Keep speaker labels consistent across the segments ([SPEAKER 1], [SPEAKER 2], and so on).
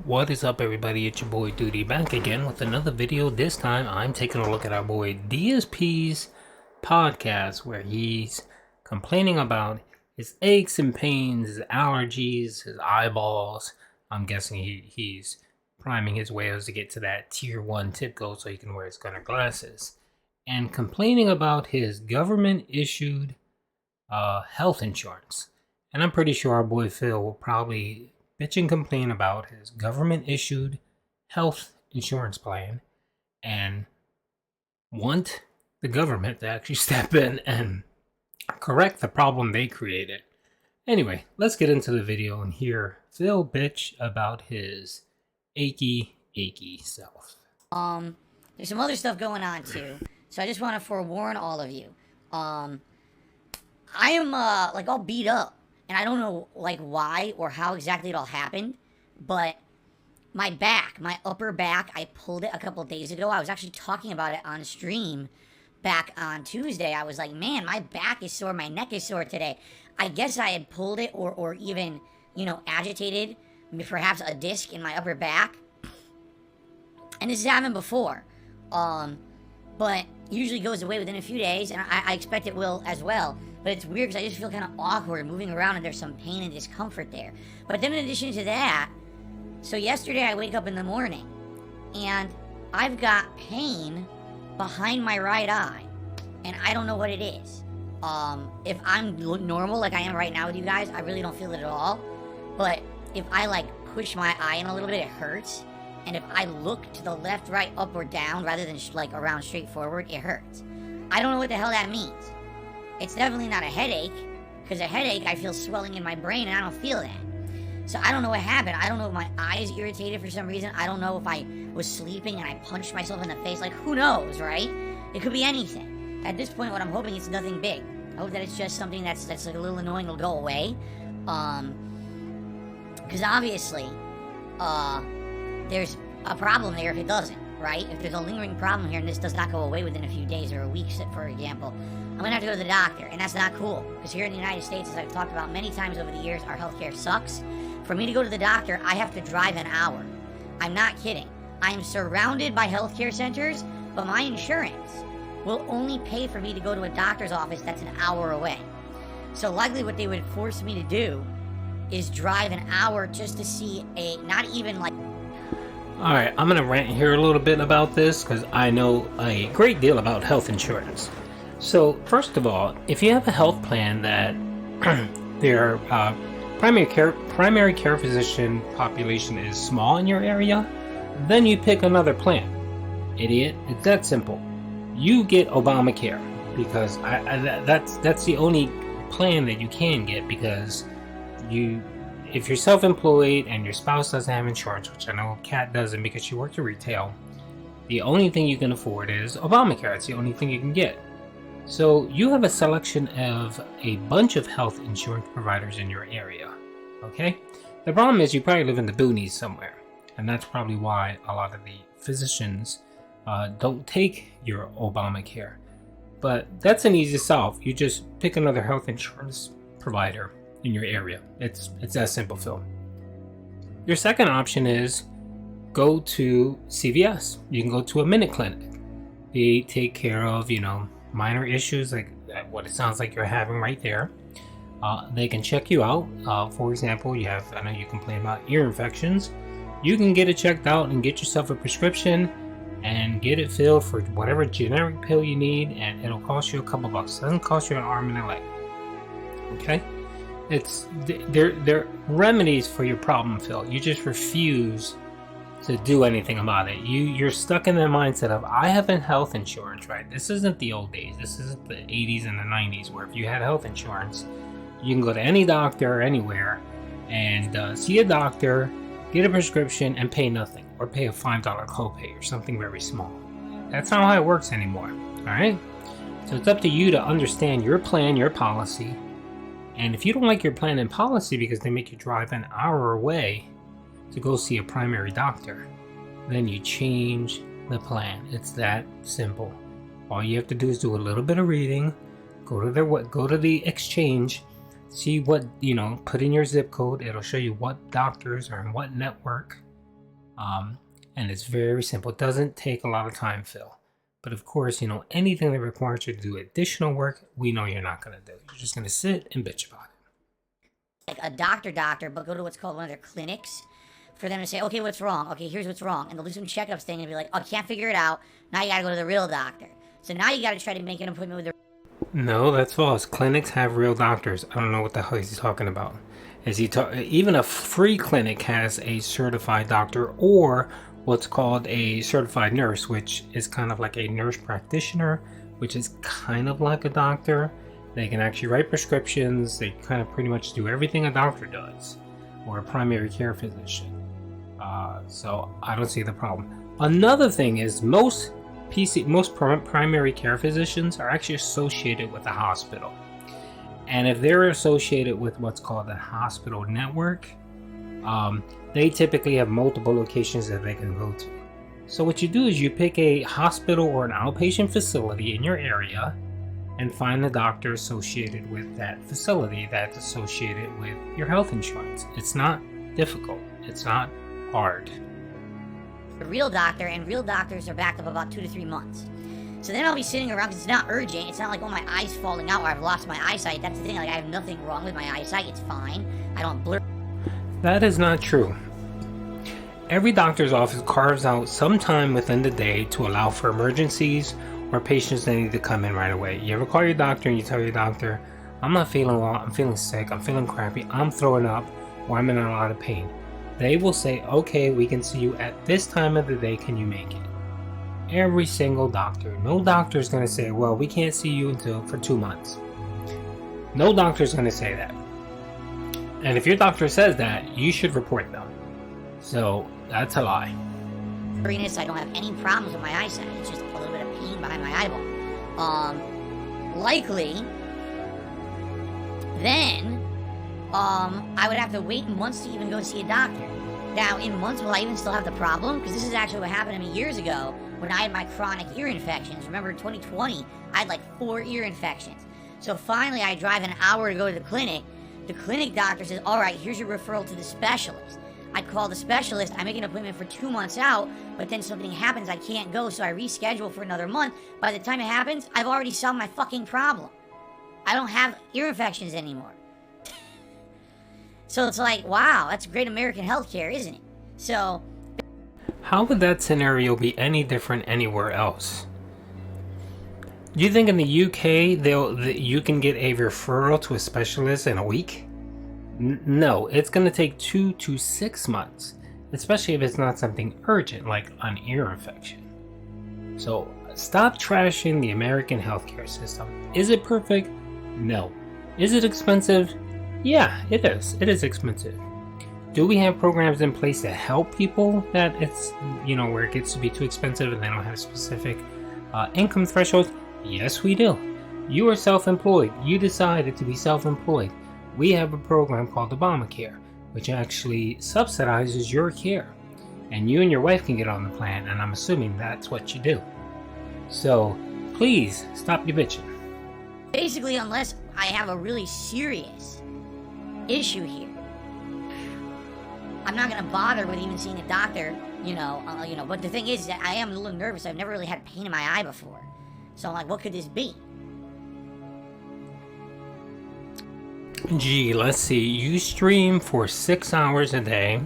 [SPEAKER 1] What is up, everybody? It's your boy Duty back again with another video. This time I'm taking a look at our boy DSP's podcast where he's complaining about his aches and pains, his allergies, his eyeballs. I'm guessing he's priming his whales to get to that tier 1 tip goal so he can wear his gunner glasses. And complaining about his government issued health insurance. And I'm pretty sure our boy Phil will probably bitch and complain about his government issued health insurance plan and want the government to actually step in and correct the problem they created. Anyway, let's get into the video and hear Phil bitch about his achy self.
[SPEAKER 2] There's some other stuff going on too, so I just want to forewarn all of you. I am like all beat up, and I don't know like why or how exactly it all happened, but my back, my upper back, I pulled it a couple days ago. I was actually talking about it on stream back on Tuesday. I was like, man, my back is sore, my neck is sore today. I guess I had pulled it or even, agitated perhaps a disc in my upper back. And this has happened before. But usually goes away within a few days, and I expect it will as well. But it's weird because I just feel kind of awkward moving around and there's some pain and discomfort there. But then in addition to that, so yesterday I wake up in the morning and I've got pain behind my right eye, and I don't know what it is. If I'm normal like I am right now with you guys, I really don't feel it at all. But if I like push my eye in a little bit, it hurts. And if I look to the left, right, up, or down rather than like around straight forward, it hurts. I don't know what the hell that means. It's definitely not a headache, because a headache, I feel swelling in my brain and I don't feel that. So I don't know what happened. I don't know if my eye is irritated for some reason. I don't know if I was sleeping and I punched myself in the face. Like, who knows, right? It could be anything. At this point, what I'm hoping is nothing big. I hope that it's just something that's like a little annoying, will go away. Because obviously, there's a problem there if it doesn't, right? If there's a lingering problem here and this does not go away within a few days or a week, for example, I'm gonna have to go to the doctor, and that's not cool. Because here in the United States, as I've talked about many times over the years, our healthcare sucks. For me to go to the doctor, I have to drive an hour. I'm not kidding. I am surrounded by healthcare centers, but my insurance will only pay for me to go to a doctor's office that's an hour away. So likely what they would force me to do is drive an hour just to see not even like...
[SPEAKER 1] Alright, I'm going to rant here a little bit about this because I know a great deal about health insurance. So, first of all, if you have a health plan that their primary care physician population is small in your area, then you pick another plan. Idiot. It's that simple. You get Obamacare because that's the only plan that you can get, because if you're self-employed and your spouse doesn't have insurance, which I know Cat doesn't because she works in retail, the only thing you can afford is Obamacare. It's the only thing you can get. So you have a selection of a bunch of health insurance providers in your area, okay? The problem is you probably live in the boonies somewhere, and that's probably why a lot of the physicians don't take your Obamacare. But that's an easy solve. You just pick another health insurance provider in your area. It's that simple, Phil. Your second option is go to CVS. You can go to a minute clinic. They take care of, minor issues like what it sounds like you're having right there. They can check you out. For example, I know you complain about ear infections. You can get it checked out and get yourself a prescription and get it filled for whatever generic pill you need, and it'll cost you a couple bucks. It doesn't cost you an arm and a leg. Okay? They're remedies for your problem, Phil. You just refuse to do anything about it. You're stuck in the mindset of, I have health insurance, right? This isn't the old days. This isn't the 80s and the 90s where if you had health insurance, you can go to any doctor anywhere and see a doctor, get a prescription, and pay nothing, or pay a $5 copay or something very small. That's not how it works anymore, all right? So it's up to you to understand your plan, your policy. And if you don't like your plan and policy because they make you drive an hour away to go see a primary doctor, then you change the plan. It's that simple. All you have to do is do a little bit of reading, go to the exchange, see what, put in your zip code. It'll show you what doctors are in what network. And it's very simple. It doesn't take a lot of time, Phil. But of course, anything that requires you to do additional work, we know you're not going to do. You're just going to sit and bitch about it.
[SPEAKER 2] Like a doctor, but go to what's called one of their clinics for them to say, okay, what's wrong? Okay, here's what's wrong. And they'll do some checkups thing and be like, oh, can't figure it out. Now you got to go to the real doctor. So now you got to try to make an appointment with the...
[SPEAKER 1] No, that's false. Clinics have real doctors. I don't know what the hell he's talking about. Even a free clinic has a certified doctor or what's called a certified nurse, which is kind of like a nurse practitioner, which is kind of like a doctor. They can actually write prescriptions. They kind of pretty much do everything a doctor does, or a primary care physician. So I don't see the problem. Another thing is most primary care physicians are actually associated with the hospital. And if they're associated with what's called a hospital network, they typically have multiple locations that they can go to. So what you do is you pick a hospital or an outpatient facility in your area and find the doctor associated with that facility that's associated with your health insurance. It's not difficult. It's not hard.
[SPEAKER 2] A real doctor, and real doctors are backed up about 2 to 3 months. So then I'll be sitting around because it's not urgent. It's not like, oh, my eye's falling out or I've lost my eyesight. That's the thing. Like, I have nothing wrong with my eyesight. It's fine. I don't blur.
[SPEAKER 1] That is not true. Every doctor's office carves out some time within the day to allow for emergencies or patients that need to come in right away. You ever call your doctor and you tell your doctor, I'm not feeling well, I'm feeling sick, I'm feeling crappy, I'm throwing up, or I'm in a lot of pain. They will say, okay, we can see you at this time of the day, can you make it? Every single doctor. No doctor is going to say, well, we can't see you for 2 months. No doctor is going to say that. And if your doctor says that, you should report them. So that's a lie.
[SPEAKER 2] I don't have any problems with my eyesight. It's just a little bit of pain behind my eyeball. Likely, then, I would have to wait months to even go see a doctor. Now, in months, will I even still have the problem? Because this is actually what happened to me years ago when I had my chronic ear infections. Remember, in 2020, I had like 4 ear infections. So finally, I drive an hour to go to the clinic. The clinic doctor says, all right, here's your referral to the specialist. I call the specialist, I make an appointment for 2 months out, but then something happens, I can't go, so I reschedule for another month. By the time it happens, I've already solved my fucking problem. I don't have ear infections anymore. So it's like, wow, that's great American healthcare, isn't it? So...
[SPEAKER 1] how would that scenario be any different anywhere else? Do you think in the UK, you can get a referral to a specialist in a week? No, it's going to take 2 to 6 months, especially if it's not something urgent like an ear infection. So stop trashing the American healthcare system. Is it perfect? No. Is it expensive? Yeah, it is. It is expensive. Do we have programs in place to help people that it's, where it gets to be too expensive and they don't have specific income thresholds? Yes, we do. You are self-employed. You decided to be self-employed. We have a program called Obamacare, which actually subsidizes your care. And you and your wife can get on the plan, and I'm assuming that's what you do. So, please, stop your bitching.
[SPEAKER 2] Basically, unless I have a really serious issue here, I'm not going to bother with even seeing a doctor, But the thing is that I am a little nervous. I've never really had pain in my eye before. So I'm like, what could this be?
[SPEAKER 1] Gee, let's see. You stream for 6 hours a day.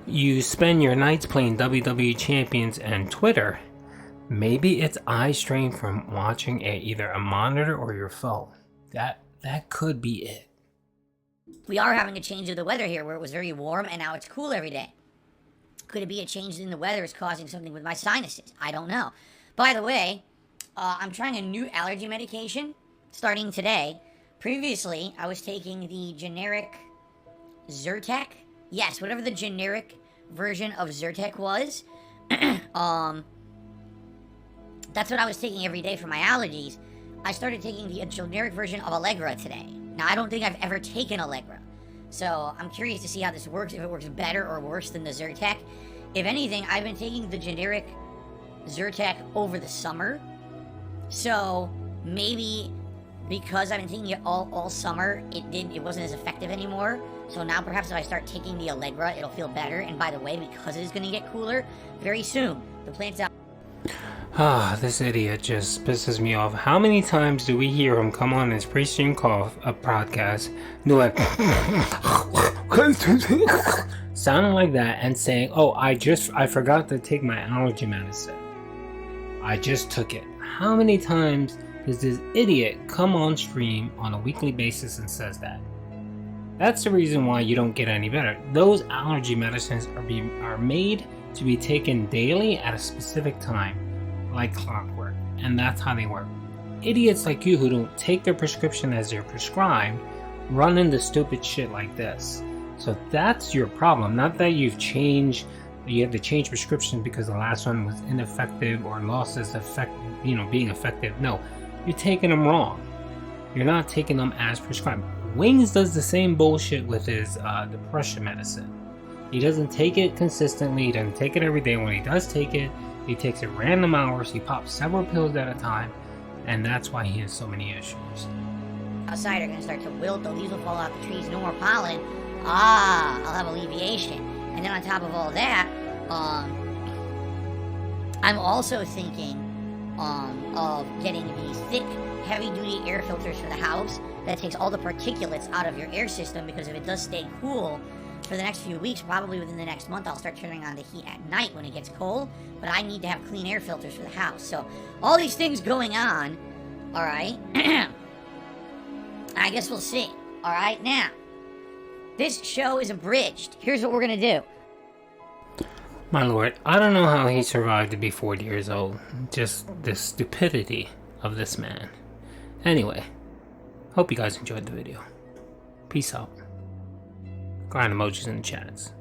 [SPEAKER 1] You spend your nights playing WWE Champions and Twitter. Maybe it's eye strain from watching either a monitor or your phone. That could be it.
[SPEAKER 2] We are having a change of the weather here where it was very warm and now it's cool every day. Could it be a change in the weather is causing something with my sinuses? I don't know. By the way, I'm trying a new allergy medication starting today. Previously, I was taking the generic Zyrtec. Yes, whatever the generic version of Zyrtec was. That's what I was taking every day for my allergies. I started taking the generic version of Allegra today. Now, I don't think I've ever taken Allegra. So, I'm curious to see how this works, if it works better or worse than the Zyrtec. If anything, I've been taking the generic Zyrtec over the summer. So, maybe because I've been taking it all summer, it wasn't as effective anymore. So now perhaps if I start taking the Allegra, it'll feel better. And by the way, because it is going to get cooler very soon, the plant's out.
[SPEAKER 1] Ah, this idiot just pisses me off. How many times do we hear him come on his pre-stream call a podcast, doing sounding like that and saying, "Oh, I forgot to take my allergy medicine. I just took it." How many times does this idiot come on stream on a weekly basis and says that? That's the reason why you don't get any better. Those allergy medicines are made to be taken daily at a specific time, like clockwork, and that's how they work. Idiots like you who don't take their prescription as they're prescribed run into stupid shit like this. So that's your problem, not that you have to change prescription because the last one was ineffective or lost its effect, being effective. No, you're taking them wrong. You're not taking them as prescribed. Wings does the same bullshit with his depression medicine. He doesn't take it consistently. He doesn't take it every day. When he does take it, he takes it random hours. He pops several pills at a time, and that's why he has so many issues.
[SPEAKER 2] Outside are going to start to wilt. The leaves will fall off the trees. No more pollen. I'll have alleviation. And then on top of all that, I'm also thinking of getting these thick, heavy-duty air filters for the house that takes all the particulates out of your air system, because if it does stay cool for the next few weeks, probably within the next month, I'll start turning on the heat at night when it gets cold, but I need to have clean air filters for the house. So all these things going on, all right? I guess we'll see. All right, now, this show is abridged. Here's what we're going to do.
[SPEAKER 1] My lord, I don't know how he survived to be 40 years old. Just the stupidity of this man. Anyway, hope you guys enjoyed the video. Peace out. Grind emojis in the chats.